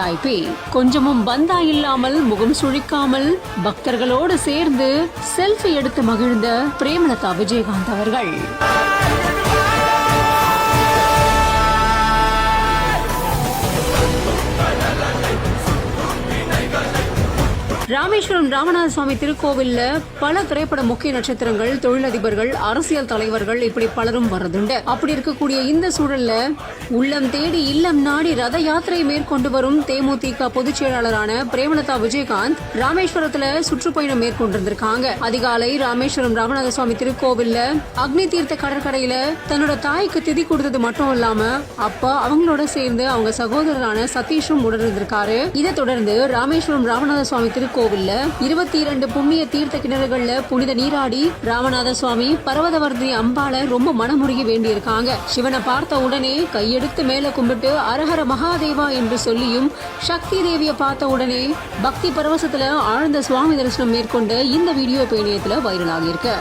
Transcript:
VIP. கொஞ்சமும் பந்தா இல்லாமல் முகம் சுழிக்காமல் பக்தர்களோடு சேர்ந்து செல்ஃபி எடுத்து மகிழ்ந்த பிரேமலதா விஜயகாந்த் அவர்கள். ராமேஸ்வரம் ராமநாத சுவாமி திருக்கோவில்ல பல திரைப்பட முக்கிய நட்சத்திரங்கள், தொழிலதிபர்கள், அரசியல் தலைவர்கள் இப்படி பலரும் வர்றதுண்டு. அப்படி இருக்கக்கூடிய இந்த சூழல்ல உள்ளம் தேடி இல்லம் நாடி ரத யாத்திரை மேற்கொண்டு வரும் தேமுதிக பொதுச் செயலாளரான பிரேமலதா விஜயகாந்த் ராமேஸ்வரத்துல சுற்றுப்பயணம் மேற்கொண்டிருந்திருக்காங்க. அதிகாலை ராமேஸ்வரம் ராமநாத சுவாமி திருக்கோவில்ல அக்னி தீர்த்த கடற்கரையில தன்னோட தாய்க்கு திதி கொடுத்தது மட்டும் இல்லாம அப்பா அவங்களோட சேர்ந்து அவங்க சகோதரரான சதீஷும் உடனிருந்திருக்காரு. இதை தொடர்ந்து ராமேஸ்வரம் ராமநாத சுவாமி திருக்கோவில்ல 22 புண்ணிய தீர்த்த கிணறுகள்ல புனித நீராடி ராமநாத சுவாமி பர்வதவர்தினி அம்பாளை ரொம்ப மனமுருகி வேண்டியிருக்காங்க. சிவனை பார்த்த உடனே கையெடுத்து மேல கும்பிட்டு அரஹர மகாதேவா என்று சொல்லியும் சக்தி தேவியை பார்த்த உடனே பக்தி பரவசத்துல ஆழ்ந்த சுவாமி தரிசனம் மேற்கொண்டு இந்த வீடியோ இணையத்துல வைரலாகி இருக்கு.